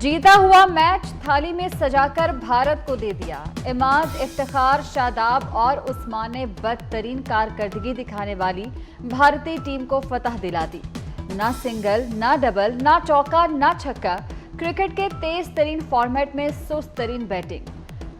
जीता हुआ मैच थाली में सजाकर भारत को दे दिया। इमाद, इफ्तिखार, शादाब और उस्मान ने बदतरीन कारकर्दगी दिखाने वाली भारतीय टीम को फतह दिला दी। ना सिंगल, ना डबल, ना चौका, ना छक्का। क्रिकेट के तेज तरीन फॉर्मेट में सुस्त तरीन बैटिंग,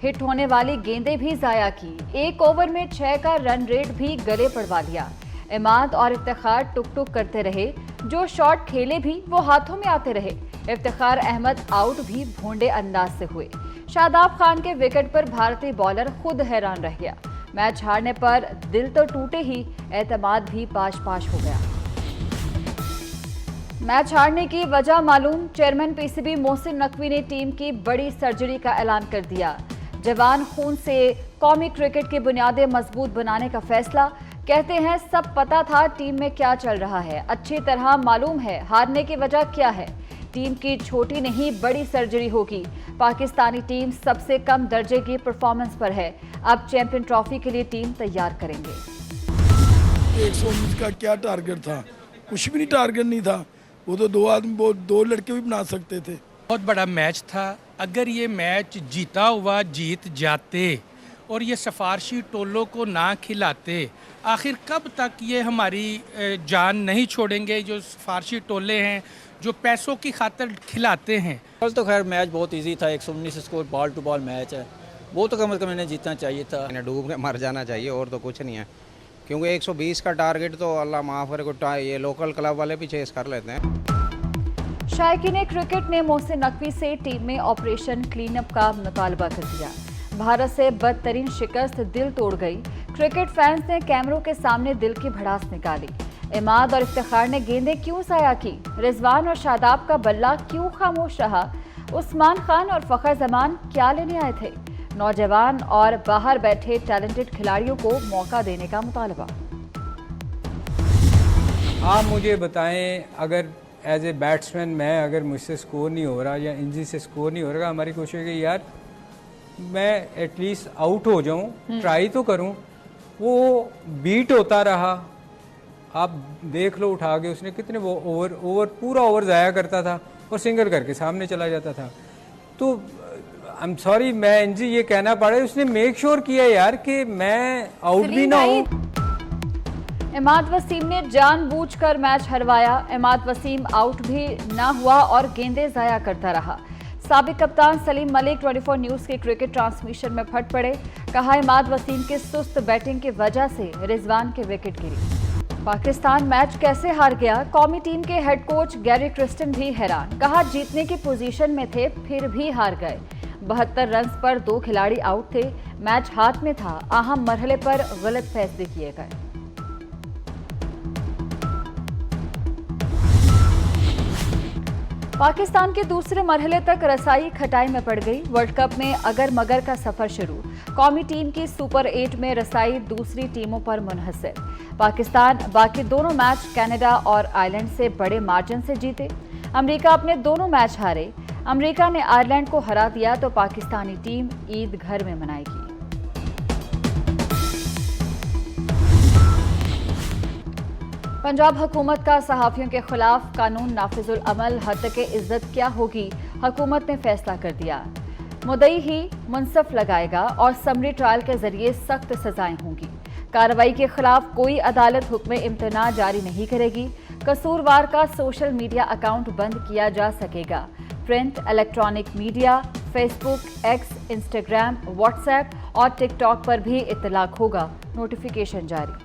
हिट होने वाली गेंदें भी जाया की। एक ओवर में 6 का रन रेट भी गले पड़वा लिया। इमाद और इफ्तिखार टुक टुक करते रहे, जो शॉट खेले भी वो हाथों में आते रहे। इफ्तिखार अहमद आउट भी भोंडे अंदाज से हुए। शादाब खान के विकेट पर भारतीय बॉलर खुद हैरान रह गया। मैच हारने पर दिल तो टूटे ही, एतमाद भी पाश पाश हो गया। मैच हारने की वजह मालूम, चेयरमैन पीसीबी मोहसिन नकवी ने टीम की बड़ी सर्जरी का ऐलान कर दिया। जवान खून से कौमी क्रिकेट की बुनियादें मजबूत बनाने का फैसला। कहते हैं सब पता था टीम में क्या चल रहा है, अच्छी तरह मालूम है हारने की वजह क्या है। टीम की छोटी नहीं बड़ी सर्जरी होगी। पाकिस्तानी टीम सबसे कम दर्जे की परफॉर्मेंस पर है। अब चैंपियन ट्रॉफी के लिए टीम तैयार करेंगे। 119 का क्या टारगेट था? कुछ भी नहीं, टारगेट नहीं था। वो तो दो लड़के भी बना सकते थे। बहुत बड़ा मैच था। अगर ये मैच जीता हुआ जीत जाते और ये सिफारशी टोलों को ना खिलाते, आखिर कब तक ये हमारी जान नहीं छोड़ेंगे जो सिफारशी टोले हैं, जो पैसों की खातिर खिलाते हैं। कल तो खैर मैच बहुत इजी था, 119 score, ball to ball match है। वो तो कम से कम इन्हें जीतना चाहिए था। इन्हें डूब के मर जाना चाहिए और तो कुछ नहीं है, क्योंकि 120 का टारगेट तो अल्लाह माफ़ करे, ये लोकल क्लब वाले भी चेस कर लेते हैं। शायकीन क्रिकेट ने मोहसिन नकवी से टीम में ऑपरेशन क्लीनअप का मुतालबा कर दिया। भारत से बदतरीन शिकस्त दिल तोड़ गई। क्रिकेट फैंस ने कैमरों के सामने दिल की भड़ास निकाली। इमाद और इफ्तिखार ने गेंदें क्यों जाया की? रिजवान और शादाब का बल्ला क्यों खामोश रहा? उस्मान खान और फखर जमान क्या लेने आए थे? नौजवान और बाहर बैठे टैलेंटेड खिलाड़ियों को मौका देने का मुतालबा। आप मुझे बताएं, अगर एज ए बैट्समैन मैं अगर मुझसे स्कोर नहीं हो रहा या इंजरी से स्कोर नहीं हो रहा, हमारी कोशिश है कि यार मैं एटलीस्ट आउट हो जाऊं, ट्राई तो करूं। वो बीट होता रहा। आप देख लो, उठा के उसने कितने वो पूरा ओवर ज़ाया करता था और सिंगल करके सामने चला जाता था। तो आई एम सॉरी, मैं इंजी ये कहना पड़ा, उसने मेक श्योर किया यार कि मैं आउट भी ना हूँ। इमाद वसीम ने जानबूझकर मैच हरवाया। इमाद वसीम आउट भी ना हुआ और गेंदें ज़ाया करता रहा। साबिक कप्तान सलीम मलिक 24 न्यूज़ के क्रिकेट ट्रांसमिशन में फट पड़े। कहा इमाद वसीम के सुस्त बैटिंग की वजह से रिजवान के विकेट गिरी। पाकिस्तान मैच कैसे हार गया? कौमी टीम के हेड कोच गैरी क्रिस्टन भी हैरान। कहा जीतने की पोजीशन में थे फिर भी हार गए। 72 रन पर 2 खिलाड़ी आउट थे। मैच हाथ में था, अहम मरहले पर गलत फैसले किए गए। पाकिस्तान के दूसरे मरहले तक रसाई खटाई में पड़ गई। वर्ल्ड कप में अगर मगर का सफर शुरू। कौमी टीम की सुपर 8 में रसाई दूसरी टीमों पर मुनहसर। पाकिस्तान बाकी दोनों मैच कनाडा और आयरलैंड से बड़े मार्जिन से जीते। अमेरिका अपने दोनों मैच हारे। अमेरिका ने आयरलैंड को हरा दिया तो पाकिस्तानी टीम ईद घर में मनाएगी। पंजाब हुकूमत का सहाफ़ियों के खिलाफ कानून नाफिजुल अमल, हद तक इज्जत क्या होगी? हुकूमत ने फैसला कर दिया। मुद्दई ही मुनसफ लगाएगा और समरी ट्रायल के जरिए सख्त सजाएं होंगी। कार्रवाई के खिलाफ कोई अदालत हुक्म इम्तना जारी नहीं करेगी। कसूरवार का सोशल मीडिया अकाउंट बंद किया जा सकेगा। Print, electronic media, Facebook, x, Instagram, WhatsApp और टिकटॉक पर भी इतलाक होगा। नोटिफिकेशन जारी।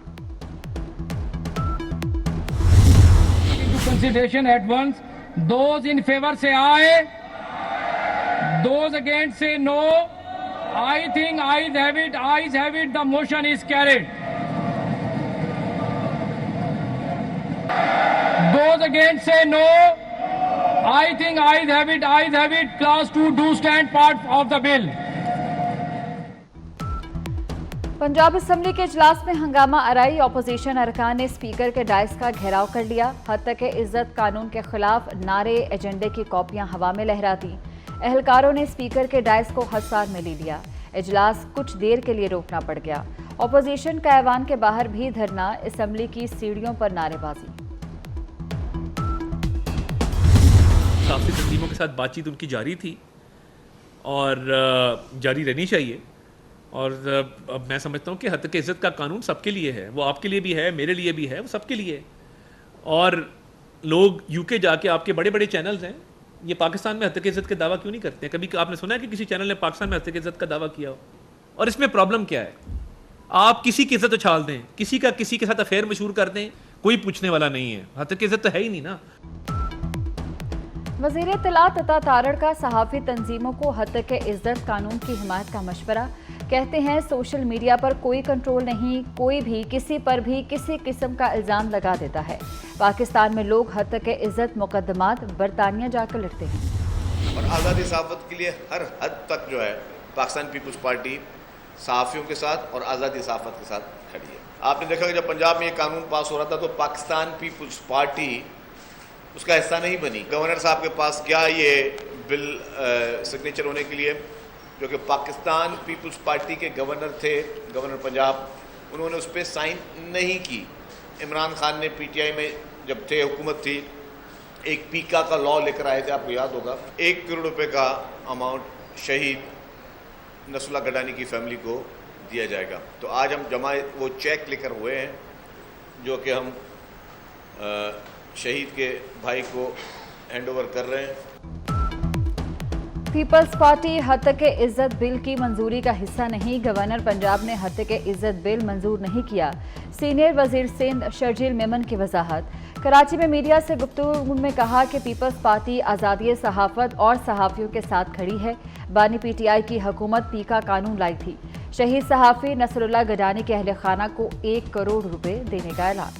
Consideration at once. Those in favor say aye. Those against say no. I think ayes have it. Ayes have it. The motion is carried. Those against say no. I think ayes have it. Ayes have it. Class 2 do stand part of the bill. Punjab assembly के इजलास में हंगामा आराई। Opposition अरकान ने speaker के DISE का घेराव कर लिया। हद तक इज्जत कानून के खिलाफ नारे, एजेंडे की कॉपियां हवा में लहरा दी। एहलकारों ने स्पीकर के डायस को हसार में ले लिया। इजलास कुछ देर के लिए रोकना पड़ गया। ऑपोजिशन का ऐवान के बाहर भी धरना, असेंबली की सीढ़ियों पर नारेबाजी। साफ़ी तंजीमों के साथ बातचीत उनकी जारी थी और जारी रहनी चाहिए। और अब मैं समझता हूँ कि हद तक इज़्ज़त का कानून सबके लिए है, वो आपके लिए भी है, मेरे लिए भी है, वो सबके लिए है। और लोग यूके जाके, आपके बड़े बड़े चैनल्स हैं, ये पाकिस्तान में हद तक इज़्ज़त का दावा क्यों नहीं करते? कभी आपने सुना है कि किसी चैनल ने पाकिस्तान में हद तक इज़्ज़त का दावा किया हो? और इसमें प्रॉब्लम क्या है? आप किसी की इज़्ज़त उछाल दें, किसी के साथ अफेयर मशहूर कर दें, कोई पूछने वाला नहीं है। हद तक इज़्ज़त तो है ही नहीं ना। वज़ीर इत्तलात अता तारड़ का सहाफ़ी तंजीमों को हद तक इज़्ज़त कानून की हिमायत का मशवरा। कहते हैं सोशल मीडिया पर कोई कंट्रोल नहीं, कोई भी किसी पर भी किसी किस्म का इल्ज़ाम लगा देता है। पाकिस्तान में लोग हद तक इज़्ज़त मुकदमात बरतानिया जाकर लड़ते हैं। और आज़ादी सहाफ़त के लिए हर हद तक जो है पाकिस्तान पीपल्स पार्टी सहाफ़ियों के साथ और आज़ादी सहाफ़त के साथ खड़ी है। आपने देखा कि जब पंजाब में ये कानून पास हो रहा था तो पाकिस्तान पीपल्स पार्टी उसका हिस्सा नहीं बनी। गवर्नर साहब के पास गया ये बिल सिग्नेचर होने के लिए, जो कि पाकिस्तान पीपल्स पार्टी के गवर्नर थे, गवर्नर पंजाब, उन्होंने उस पर साइन नहीं की। इमरान खान ने पीटीआई में जब थे, हुकूमत थी, एक पीका का लॉ लेकर आए थे, आपको याद होगा। 1 करोड़ रुपए का अमाउंट शहीद नसरुल्लाह गडानी की फैमिली को दिया जाएगा। तो आज हम जमा वो चेक लेकर हुए हैं जो कि हम शहीद के भाई को हैंड ओवर कर रहे हैं। पीपल्स पार्टी हद तक इज़्ज़त बिल की मंजूरी का हिस्सा नहीं। गवर्नर पंजाब ने हद तक इज़्ज़त बिल मंजूर नहीं किया। सीनियर वजीर सिंध शर्जील मेमन की वजाहत। कराची में मीडिया से गुफ्तगू में कहा कि पीपल्स पार्टी आज़ादी सहाफ़त और सहाफ़ियों के साथ खड़ी है। बानी पीटीआई की हुकूमत पीका कानून लाई थी। शहीद सहाफ़ी नसरुल्लाह गडानी के अहल खाना को 1 करोड़ रुपए देने का ऐलान।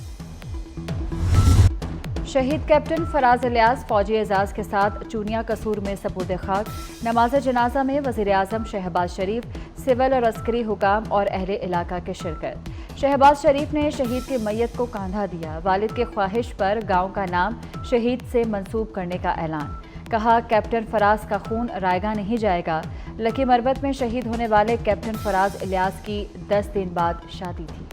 शहीद कैप्टन फराज इलियास फौजी एजाज के साथ चूनिया कसूर में सबूत खाक। नमाज जनाजा में वज़ीर आज़म शहबाज शरीफ, सिविल और अस्करी हुकाम और अहले इलाका के शिरकत। शहबाज शरीफ ने शहीद की मैयत को कांधा दिया। वालिद की ख्वाहिश पर गांव का नाम शहीद से मंसूब करने का ऐलान। कहा, कैप्टन फराज का खून रायगा नहीं जाएगा। लकी मरबत में शहीद होने वाले कैप्टन फराज इलियास की 10 दिन बाद शादी थी।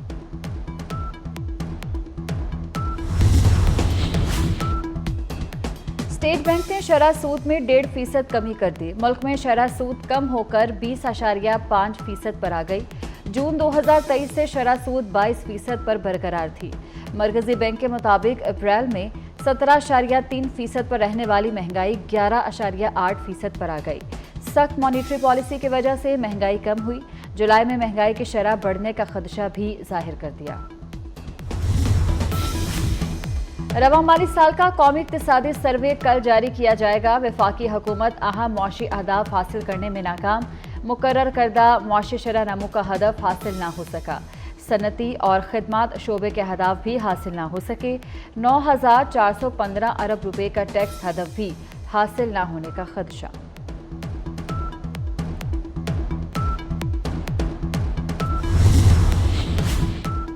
स्टेट बैंक ने शरह सूद में 1.5% कमी कर दी। मुल्क में शरह सूद कम होकर 20.5% पर आ गई। जून 2023 से शरह सूद 22% पर बरकरार थी। मरकजी बैंक के मुताबिक अप्रैल में 17.3% पर रहने वाली महंगाई 11.8% पर आ गई। सख्त मॉनिटरी पॉलिसी की वजह से महंगाई कम हुई। जुलाई में महंगाई की शरह बढ़ने का खदशा भी जाहिर कर दिया। रवा माली साल का कौमी इक्तिसादी सर्वे कल जारी किया जाएगा। वफाकी हुकूमत अहम मुआशी अहदाफ हासिल करने में नाकाम। मुकर्रर करदा मुआशी शरह नमू का हदफ हासिल ना हो सका। सनती और खिदमात शोबे के हदाफ भी हासिल ना हो सके। 9,415 अरब रुपए का टैक्स हदफ भी हासिल ना होने का खदशा।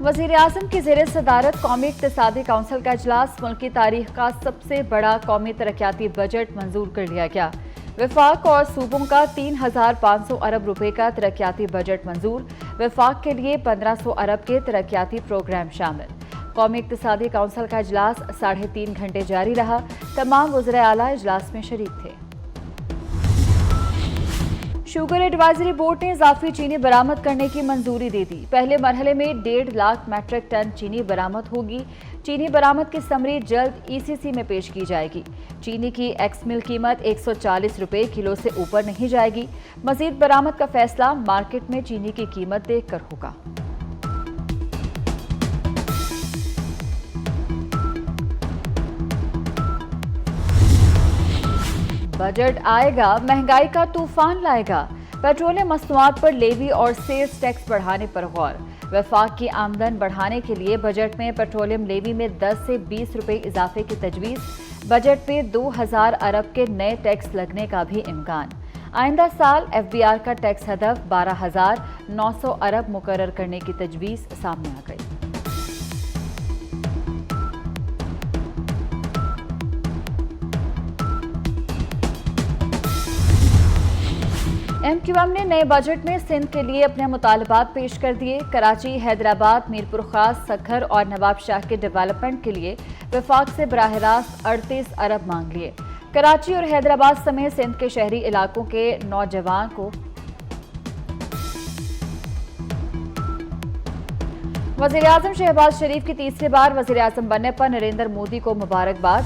वज़ीर आज़म की ज़ेर सदारत कौमी इक्तिसादी काउंसिल का इजलास। मुल्क की तारीख का सबसे बड़ा कौमी तरक्याती बजट मंजूर कर लिया गया। वफाक और सूबों का 3,500 अरब रुपए का तरक्याती बजट मंजूर। वफाक के लिए 1,500 अरब के तरक्याती प्रोग्राम शामिल। कौमी इक्तिसादी काउंसिल का इजलास 3.5 घंटे जारी रहा। तमाम वज़ीर आला इजलास में शरीक थे। शुगर एडवाइजरी बोर्ड ने इजाफी चीनी बरामद करने की मंजूरी दे दी। पहले मरहले में 1.5 लाख मैट्रिक टन चीनी बरामद होगी। चीनी बरामद की समरी जल्द ईसीसी में पेश की जाएगी। चीनी की एक्स मिल कीमत 140 रुपए किलो से ऊपर नहीं जाएगी। मजीद बरामद का फैसला मार्केट में चीनी की कीमत देखकर होगा। बजट आएगा, महंगाई का तूफान लाएगा। पेट्रोलियम मसनूआत पर लेवी और सेल्स टैक्स बढ़ाने पर गौर। वफाक की आमदन बढ़ाने के लिए बजट में पेट्रोलियम लेवी में 10 से 20 रुपए इजाफे की तजवीज़। बजट में 2000 अरब के नए टैक्स लगने का भी इम्कान। आइंदा साल एफबीआर का टैक्स हदफ 12,900 अरब मुकर्रर करने की तजवीज़ सामने आ गई। MQM ने नए बजट में सिंध के लिए अपने मुतालबात पेश कर दिए। कराची, हैदराबाद, मीरपुर खास, सखर और नवाब शाह के डेवलपमेंट के लिए वफाक से बराह रास्त 38 अरब मांग लिए। कराची और हैदराबाद समेत सिंध के शहरी इलाकों के नौजवान को वज़ीर-ए-आज़म शहबाज शरीफ की तीसरी बार वज़ीर-ए-आज़म बनने पर नरेंद्र मोदी को मुबारकबाद।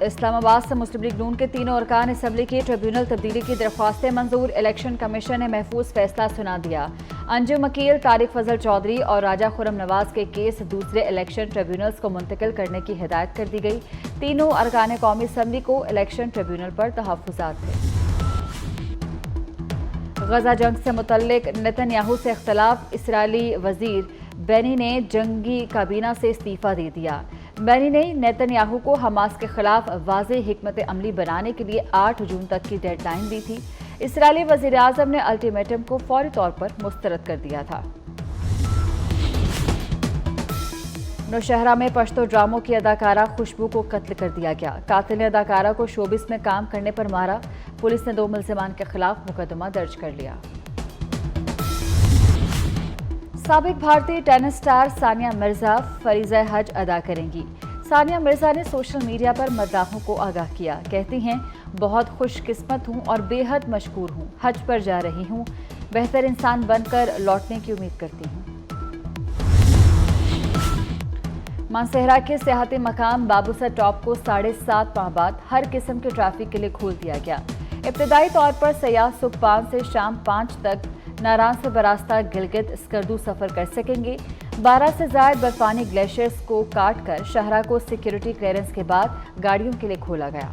इस्लामाबाद से मुस्लिम लीग नून के तीनों अरकान असम्बली की ट्रिब्यूनल तब्दीली की दरख्वास्तें मंजूर। इलेक्शन कमीशन ने महफूज फैसला सुना दिया। अंजुम अकील, तारिक फजल चौधरी और राजा खुर्रम नवाज के केस दूसरे इलेक्शन ट्रिब्यूनल्स को मुंतकिल करने की हिदायत कर दी गई। तीनों अरकान कौमी असम्बली को इलेक्शन ट्रिब्यूनल पर तहफ़्फ़ुज़ात थे। गजा जंग से मुतल्लिक नेतन्याहू से इख्तलाफ। इसराइली वजीर बेनी ने जंगी काबीना से इस्तीफा दे दिया। बेनी ने नेतन्याहू को हमास के खिलाफ वाज़ेह हिकमत अमली बनाने के लिए 8 जून तक की डेडलाइन दी थी। इसराइली वज़ीर-ए-आज़म ने अल्टीमेटम को फौरी तौर पर मुस्तरद कर दिया था। नौशहरा में पश्तो ड्रामों की अदाकारा खुशबू को कत्ल कर दिया गया। कातिल ने अदाकारा को शोबिस में काम करने पर मारा। पुलिस ने 2 मुल्ज़िमान के खिलाफ मुकदमा दर्ज कर लिया। साबिक भारतीय टेनिस स्टार सानिया मिर्जा फरीज़ा हज अदा करेंगी। सानिया मिर्जा ने सोशल मीडिया पर मद्दाहों को आगाह किया। कहती हैं, बहुत खुशकिस्मत हूँ और बेहद मशकूर हूँ। हज पर जा रही हूँ, बेहतर इंसान बनकर लौटने की उम्मीद करती हूँ। मानसहरा के सियाहती मकाम बाबूसर टॉप को 7.5 माह बाद हर किस्म के ट्रैफिक के लिए खोल दिया गया। इब्तदाई तौर पर सयाह सुबह 5 से शाम 5 तक नारान से बरास्ता गिलगित स्कर्दू सफर कर सकेंगे। 12 से ज़ायद बर्फानी ग्लेशियर्स को काट कर शहरा को सिक्योरिटी क्लियरेंस के बाद गाड़ियों के लिए खोला गया।